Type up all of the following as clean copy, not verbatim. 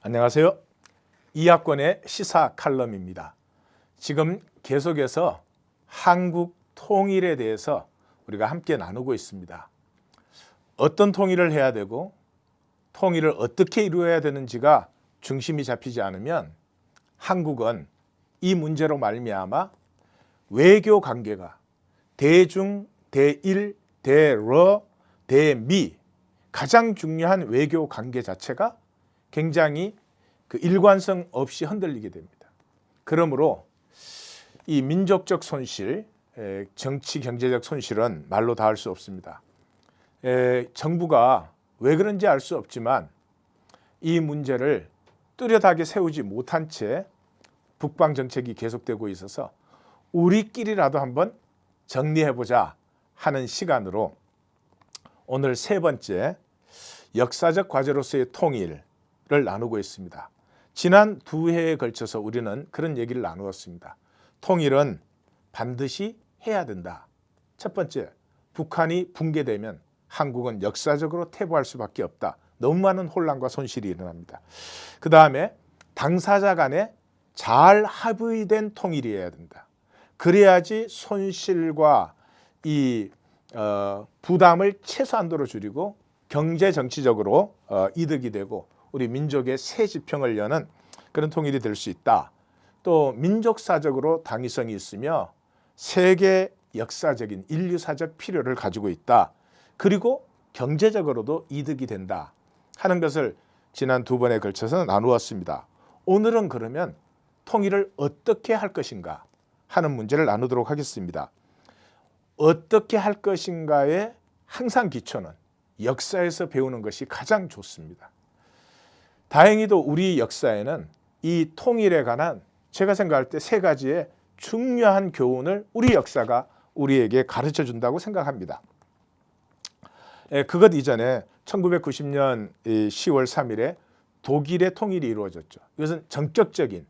안녕하세요. 이학권의 시사 칼럼입니다. 지금 계속해서 한국 통일에 대해서 우리가 함께 나누고 있습니다. 어떤 통일을 해야 되고 통일을 어떻게 이루어야 되는지가 중심이 잡히지 않으면 한국은 이 문제로 말미암아 외교 관계가 대중, 대일, 대러, 대미 가장 중요한 외교 관계 자체가 굉장히 그 일관성 없이 흔들리게 됩니다. 그러므로 이 민족적 손실, 정치 경제적 손실은 말로 다 할 수 없습니다. 정부가 왜 그런지 알 수 없지만 이 문제를 뚜렷하게 세우지 못한 채 북방 정책이 계속되고 있어서 우리끼리라도 한번 정리해보자 하는 시간으로 오늘 세 번째 역사적 과제로서의 통일을 나누고 있습니다. 지난 두 해에 걸쳐서 우리는 그런 얘기를 나누었습니다. 통일은 반드시 해야 된다. 첫 번째, 북한이 붕괴되면 한국은 역사적으로 퇴보할 수밖에 없다. 너무 많은 혼란과 손실이 일어납니다. 그 다음에 당사자 간에 잘 합의된 통일이어야 된다. 그래야지 손실과 이 부담을 최소한도로 줄이고 경제 정치적으로 이득이 되고 우리 민족의 새 지평을 여는 그런 통일이 될 수 있다. 또 민족사적으로 당위성이 있으며 세계 역사적인 인류사적 필요를 가지고 있다. 그리고 경제적으로도 이득이 된다 하는 것을 지난 두 번에 걸쳐서 나누었습니다. 오늘은 그러면 통일을 어떻게 할 것인가 하는 문제를 나누도록 하겠습니다. 어떻게 할 것인가의 항상 기초는 역사에서 배우는 것이 가장 좋습니다. 다행히도 우리 역사에는 이 통일에 관한 제가 생각할 때 세 가지의 중요한 교훈을 우리 역사가 우리에게 가르쳐 준다고 생각합니다. 그것 이전에 1990년 10월 3일에 독일의 통일이 이루어졌죠. 이것은 전격적인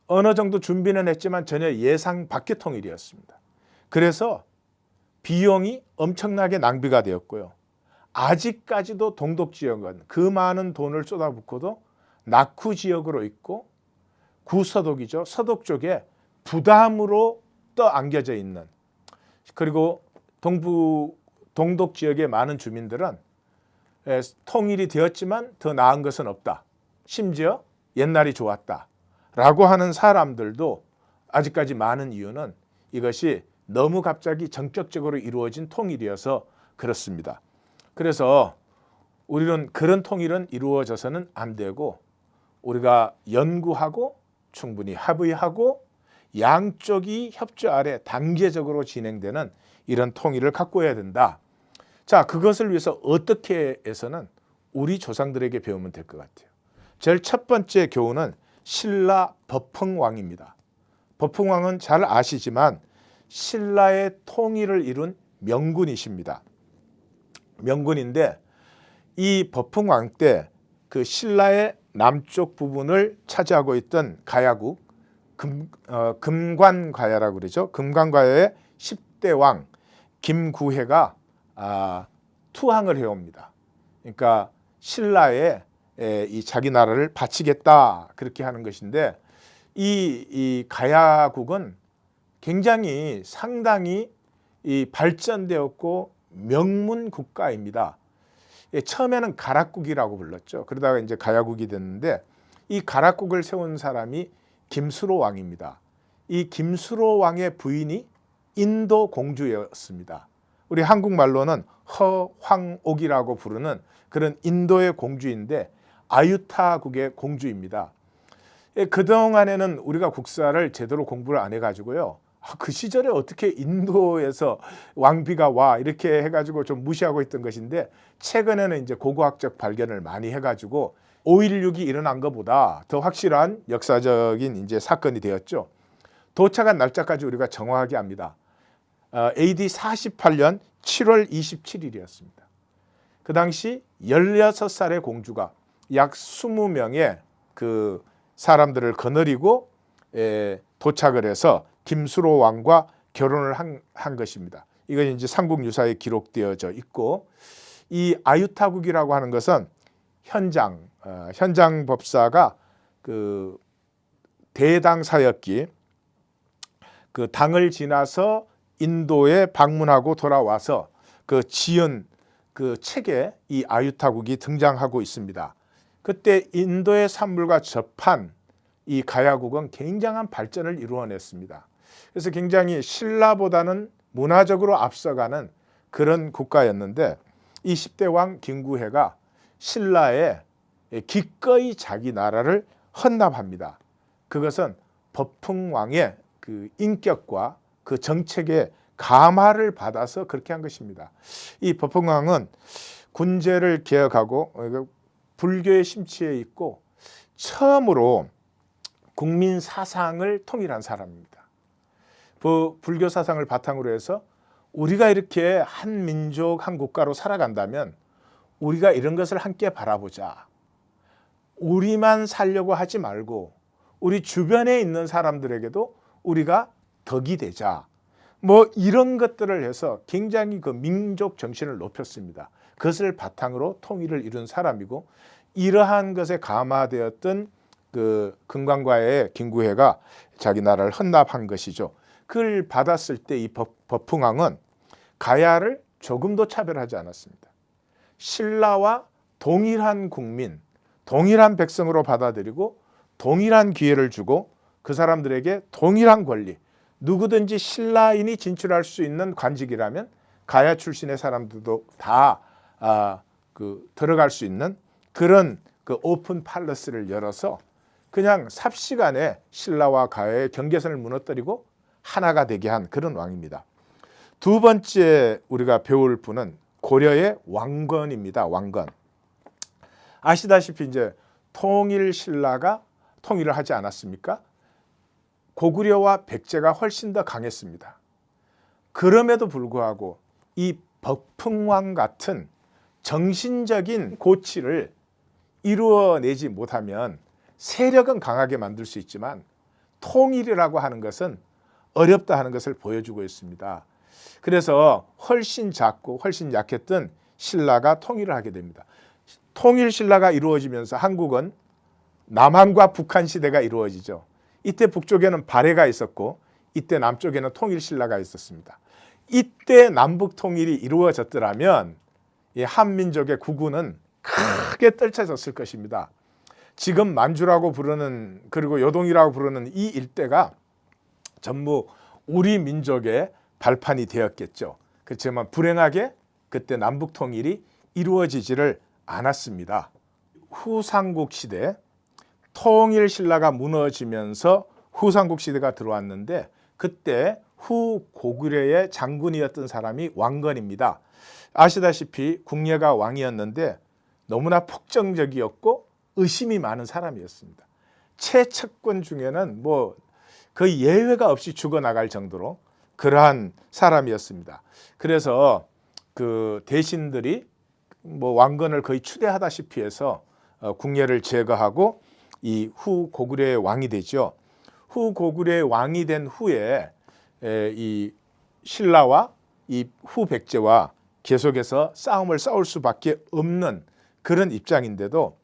어느 정도 준비는 했지만 전혀 예상 밖의 통일이었습니다. 그래서 비용이 엄청나게 낭비가 되었고요. 아직까지도 동독 지역은 그 많은 돈을 쏟아붓고도 낙후 지역으로 있고 구서독이죠. 서독 쪽에 부담으로 떠안겨져 있는, 그리고 동독 지역의 많은 주민들은 통일이 되었지만 더 나은 것은 없다. 심지어 옛날이 좋았다. 라고 하는 사람들도 아직까지 많은 이유는 이것이 너무 갑자기 전격적으로 이루어진 통일이어서 그렇습니다. 그래서 우리는 그런 통일은 이루어져서는 안 되고 우리가 연구하고 충분히 합의하고 양쪽이 협조 아래 단계적으로 진행되는 이런 통일을 가꾸어야 된다. 자, 그것을 위해서 어떻게 해서는 우리 조상들에게 배우면 될 것 같아요. 제일 첫 번째 교훈은 신라 법흥왕입니다. 법흥왕은 잘 아시지만 신라의 통일을 이룬 명군이십니다. 명군인데 이 법흥왕 때 그 신라의 남쪽 부분을 차지하고 있던 가야국 금관가야라고 그러죠. 금관가야의 10대 왕 김구해가 투항을 해옵니다. 그러니까 신라에 이 자기 나라를 바치겠다 그렇게 하는 것인데 이 가야국은 굉장히 상당히 발전되었고 명문 국가입니다. 처음에는 가락국이라고 불렀죠. 그러다가 이제 가야국이 됐는데 이 가락국을 세운 사람이 김수로 왕입니다. 이 김수로 왕의 부인이 인도 공주였습니다. 우리 한국말로는 허황옥이라고 부르는 그런 인도의 공주인데 아유타국의 공주입니다. 그동안에는 우리가 국사를 제대로 공부를 안 해가지고요. 그 시절에 어떻게 인도에서 왕비가 와 이렇게 해가지고 좀 무시하고 있던 것인데 최근에는 이제 고고학적 발견을 많이 해가지고 5.16이 일어난 것보다 더 확실한 역사적인 이제 사건이 되었죠. 도착한 날짜까지 우리가 정확하게 합니다. AD 48년 7월 27일이었습니다. 그 당시 16살의 공주가 약 20명의 그 사람들을 거느리고 도착을 해서 김수로 왕과 결혼을 한 것입니다. 이건 이제 삼국유사에 기록되어져 있고 이 아유타국이라고 하는 것은 현장 법사가 그 대당사였기 그 당을 지나서 인도에 방문하고 돌아와서 그 지은 그 책에 이 아유타국이 등장하고 있습니다. 그때 인도의 산물과 접한 이 가야국은 굉장한 발전을 이루어냈습니다. 그래서 굉장히 신라보다는 문화적으로 앞서가는 그런 국가였는데 이 10대 왕 김구해가 신라에 기꺼이 자기 나라를 헌납합니다. 그것은 법흥왕의 그 인격과 그 정책의 감화를 받아서 그렇게 한 것입니다. 이 법흥왕은 군제를 개혁하고 불교에 심취해 있고 처음으로 국민 사상을 통일한 사람입니다. 불교 사상을 바탕으로 해서 우리가 이렇게 한 민족 한 국가로 살아간다면 우리가 이런 것을 함께 바라보자. 우리만 살려고 하지 말고 우리 주변에 있는 사람들에게도 우리가 덕이 되자. 뭐 이런 것들을 해서 굉장히 그 민족 정신을 높였습니다. 그것을 바탕으로 통일을 이룬 사람이고 이러한 것에 감화되었던 그 금강과의 김구해가 자기 나라를 헌납한 것이죠. 그걸 받았을 때 이 법흥왕은 가야를 조금도 차별하지 않았습니다. 신라와 동일한 국민, 동일한 백성으로 받아들이고 동일한 기회를 주고 그 사람들에게 동일한 권리, 누구든지 신라인이 진출할 수 있는 관직이라면 가야 출신의 사람들도 다 들어갈 수 있는 그런 그 오픈 팔러스를 열어서 그냥 삽시간에 신라와 가야의 경계선을 무너뜨리고 하나가 되게 한 그런 왕입니다. 두 번째 우리가 배울 분은 고려의 왕건입니다. 왕건. 아시다시피 이제 통일 신라가 통일을 하지 않았습니까? 고구려와 백제가 훨씬 더 강했습니다. 그럼에도 불구하고 이 법흥왕 같은 정신적인 고치를 이루어내지 못하면 세력은 강하게 만들 수 있지만 통일이라고 하는 것은 어렵다 하는 것을 보여주고 있습니다. 그래서 훨씬 작고 훨씬 약했던 신라가 통일을 하게 됩니다. 통일 신라가 이루어지면서 한국은 남한과 북한 시대가 이루어지죠. 이때 북쪽에는 발해가 있었고 이때 남쪽에는 통일 신라가 있었습니다. 이때 남북 통일이 이루어졌더라면 이 한민족의 구구는 크게 떨쳐졌을 것입니다. 지금 만주라고 부르는 그리고 요동이라고 부르는 이 일대가 전부 우리 민족의 발판이 되었겠죠. 그렇지만 불행하게 그때 남북 통일이 이루어지지를 않았습니다. 후삼국 시대 통일 신라가 무너지면서 후삼국 시대가 들어왔는데 그때 후고구려의 장군이었던 사람이 왕건입니다. 아시다시피 궁예가 왕이었는데 너무나 폭정적이었고 의심이 많은 사람이었습니다. 최측권 중에는 뭐 거의 예외가 없이 죽어나갈 정도로 그러한 사람이었습니다. 그래서 그 대신들이 뭐 왕건을 거의 추대하다시피 해서 궁예를 제거하고 이 후고구려의 왕이 되죠. 후고구려의 왕이 된 후에 이 신라와 이 후백제와 계속해서 싸움을 싸울 수밖에 없는 그런 입장인데도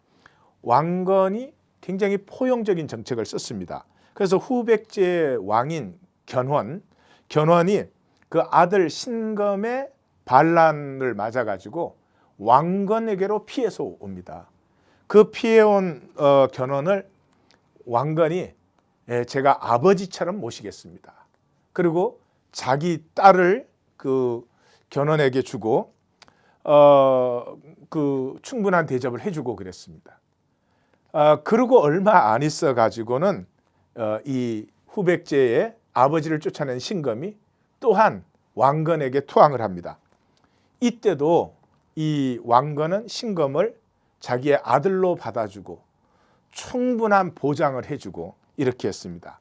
왕건이 굉장히 포용적인 정책을 썼습니다. 그래서 후백제의 왕인 견훤이 그 아들 신검의 반란을 맞아가지고 왕건에게로 피해서 옵니다. 그 피해온 견훤을 왕건이 제가 아버지처럼 모시겠습니다. 그리고 자기 딸을 그 견훤에게 주고 그 충분한 대접을 해주고 그랬습니다. 그러고 얼마 안 있어 가지고는 이 후백제의 아버지를 쫓아낸 신검이 또한 왕건에게 투항을 합니다. 이때도 이 왕건은 신검을 자기의 아들로 받아주고 충분한 보장을 해주고 이렇게 했습니다.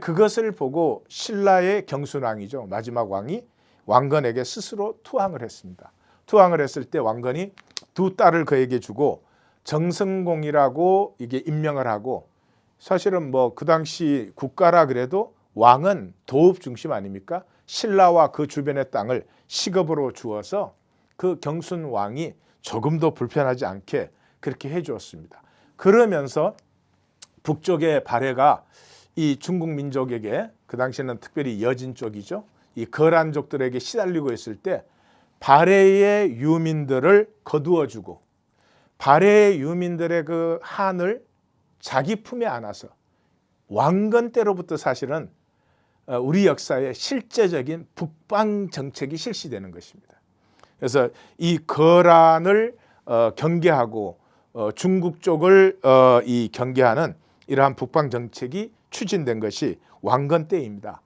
그것을 보고 신라의 경순왕이죠. 마지막 왕이 왕건에게 스스로 투항을 했습니다. 투항을 했을 때 왕건이 두 딸을 그에게 주고 정성공이라고 이게 임명을 하고 사실은 뭐 그 당시 국가라 그래도 왕은 도읍 중심 아닙니까? 신라와 그 주변의 땅을 시급으로 주어서 그 경순 왕이 조금도 불편하지 않게 그렇게 해주었습니다. 그러면서 북쪽의 발해가 이 중국 민족에게, 그 당시에는 특별히 여진 쪽이죠, 이 거란족들에게 시달리고 있을 때 발해의 유민들을 거두어주고 발해의 유민들의 그 한을 자기 품에 안아서 왕건 때로부터 사실은 우리 역사의 실제적인 북방 정책이 실시되는 것입니다. 그래서 이 거란을 경계하고 중국 쪽을 이 경계하는 이러한 북방 정책이 추진된 것이 왕건 때입니다.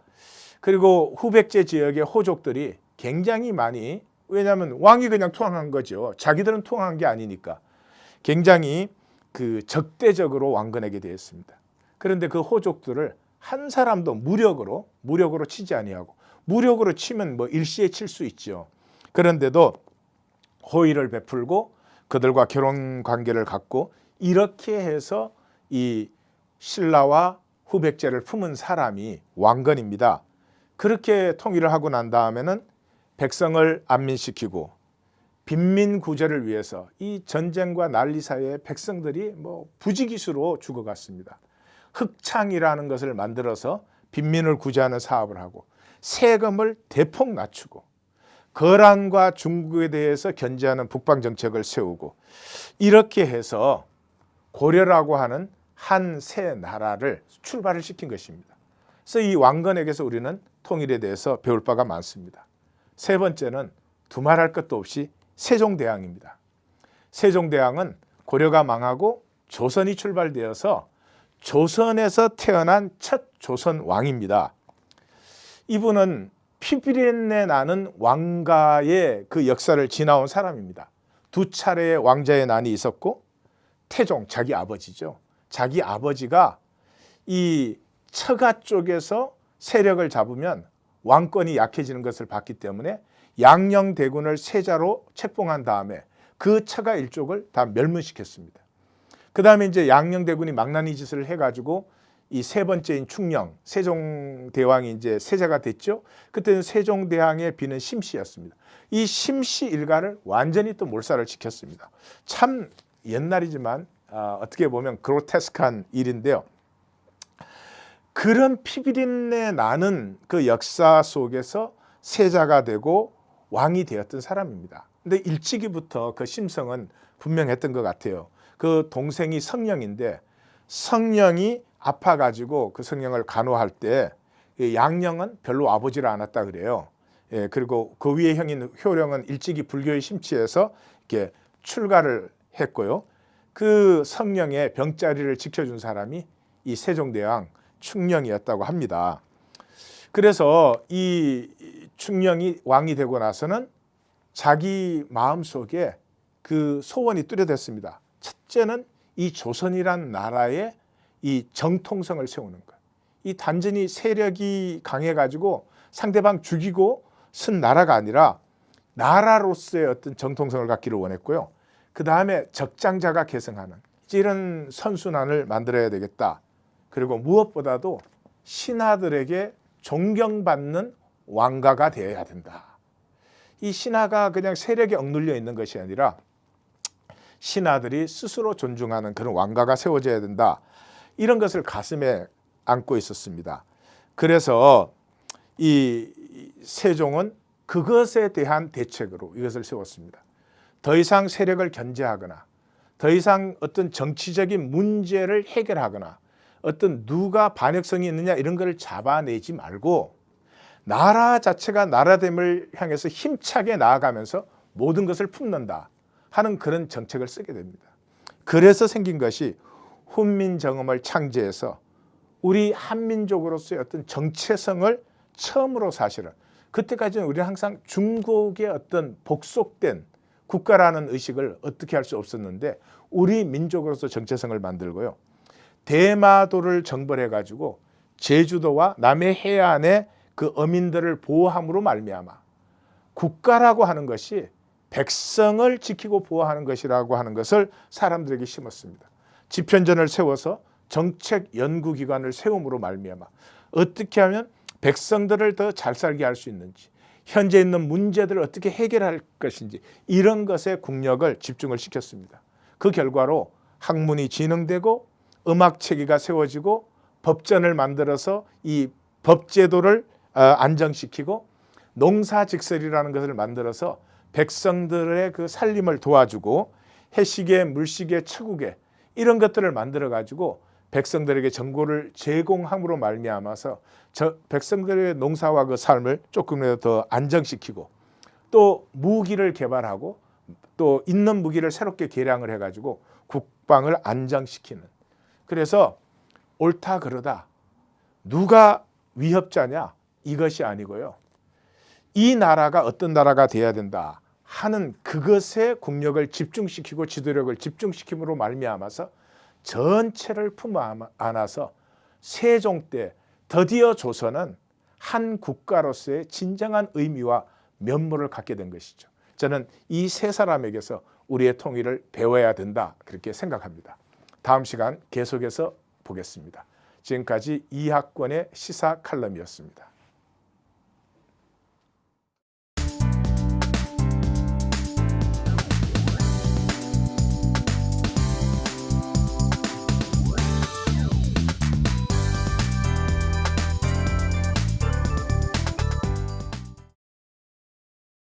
그리고 후백제 지역의 호족들이 굉장히 많이, 왜냐하면 왕이 그냥 투항한 거죠. 자기들은 투항한 게 아니니까 굉장히 그 적대적으로 왕건하게 되었습니다. 그런데 그 호족들을 한 사람도 무력으로 치지 아니하고, 무력으로 치면 뭐 일시에 칠 수 있죠. 그런데도 호의를 베풀고 그들과 결혼 관계를 갖고 이렇게 해서 이 신라와 후백제를 품은 사람이 왕건입니다. 그렇게 통일을 하고 난 다음에는 백성을 안민시키고 빈민 구제를 위해서 이 전쟁과 난리 사이에 백성들이 뭐 부지기수로 죽어갔습니다. 흑창이라는 것을 만들어서 빈민을 구제하는 사업을 하고 세금을 대폭 낮추고 거란과 중국에 대해서 견제하는 북방 정책을 세우고 이렇게 해서 고려라고 하는 한 새 나라를 출발을 시킨 것입니다. 그래서 이 왕건에게서 우리는 통일에 대해서 배울 바가 많습니다. 세 번째는 두말할 것도 없이 세종대왕입니다. 세종대왕은 고려가 망하고 조선이 출발되어서 조선에서 태어난 첫 조선 왕입니다. 이분은 피비린내 나는 왕가의 그 역사를 지나온 사람입니다. 두 차례의 왕자의 난이 있었고 태종, 자기 아버지죠. 자기 아버지가 이 처가 쪽에서 세력을 잡으면 왕권이 약해지는 것을 봤기 때문에 양녕대군을 세자로 책봉한 다음에 그 처가 일족을 다 멸문시켰습니다. 그 다음에 이제 양녕대군이 망나니 짓을 해가지고 이 세 번째인 충령, 세종대왕이 이제 세자가 됐죠. 그때는 세종대왕의 비는 심씨였습니다. 이 심씨 일가를 완전히 또 몰살을 시켰습니다. 참 옛날이지만 어떻게 보면 그로테스크한 일인데요. 그런 피비린내 나는 그 역사 속에서 세자가 되고 왕이 되었던 사람입니다. 근데 일찍이부터 그 심성은 분명했던 것 같아요. 그 동생이 성령인데 성령이 아파가지고 그 성령을 간호할 때 양령은 별로 아프지를 않았다 그래요. 예, 그리고 그 위에 형인 효령은 일찍이 불교에 심취해서 이렇게 출가를 했고요. 그 성령의 병자리를 지켜준 사람이 이 세종대왕 충령이었다고 합니다. 그래서 이 충령이 왕이 되고 나서는 자기 마음속에 그 소원이 뚜렷했습니다. 첫째는 이 조선이란 나라의 이 정통성을 세우는 것. 이 단전히 세력이 강해가지고 상대방 죽이고 쓴 나라가 아니라 나라로서의 어떤 정통성을 갖기를 원했고요. 그 다음에 적장자가 계승하는 이런 선순환을 만들어야 되겠다. 그리고 무엇보다도 신하들에게 존경받는 왕가가 되어야 된다. 이 신하가 그냥 세력에 억눌려 있는 것이 아니라 신하들이 스스로 존중하는 그런 왕가가 세워져야 된다. 이런 것을 가슴에 안고 있었습니다. 그래서 이 세종은 그것에 대한 대책으로 이것을 세웠습니다. 더 이상 세력을 견제하거나 더 이상 어떤 정치적인 문제를 해결하거나 어떤 누가 반역성이 있느냐 이런 것을 잡아내지 말고 나라 자체가 나라됨을 향해서 힘차게 나아가면서 모든 것을 품는다 하는 그런 정책을 쓰게 됩니다. 그래서 생긴 것이 훈민정음을 창제해서 우리 한민족으로서의 어떤 정체성을 처음으로 사실은 그때까지는 우리는 항상 중국의 어떤 복속된 국가라는 의식을 어떻게 할 수 없었는데 우리 민족으로서 정체성을 만들고요. 대마도를 정벌해 가지고 제주도와 남해 해안의 그 어민들을 보호함으로 말미암아 국가라고 하는 것이 백성을 지키고 보호하는 것이라고 하는 것을 사람들에게 심었습니다. 집현전을 세워서 정책 연구기관을 세움으로 말미암아 어떻게 하면 백성들을 더 잘 살게 할 수 있는지 현재 있는 문제들을 어떻게 해결할 것인지 이런 것에 국력을 집중을 시켰습니다. 그 결과로 학문이 진흥되고 음악 체계가 세워지고 법전을 만들어서 이 법제도를 안정시키고 농사직설이라는 것을 만들어서 백성들의 그 살림을 도와주고 해식에 물식에 처국에 이런 것들을 만들어 가지고 백성들에게 정보를 제공함으로 말미암아서 백성들의 농사와 그 삶을 조금이라도 더 안정시키고 또 무기를 개발하고 또 있는 무기를 새롭게 개량을 해가지고 국방을 안정시키는. 그래서 옳다 그러다 누가 위협자냐 이것이 아니고요. 이 나라가 어떤 나라가 돼야 된다 하는 그것에 국력을 집중시키고 지도력을 집중시킴으로 말미암아서 전체를 품어 안아서 세종 때 드디어 조선은 한 국가로서의 진정한 의미와 면모를 갖게 된 것이죠. 저는 이 세 사람에게서 우리의 통일을 배워야 된다 그렇게 생각합니다. 다음 시간 계속해서 보겠습니다. 지금까지 이학권의 시사 칼럼이었습니다.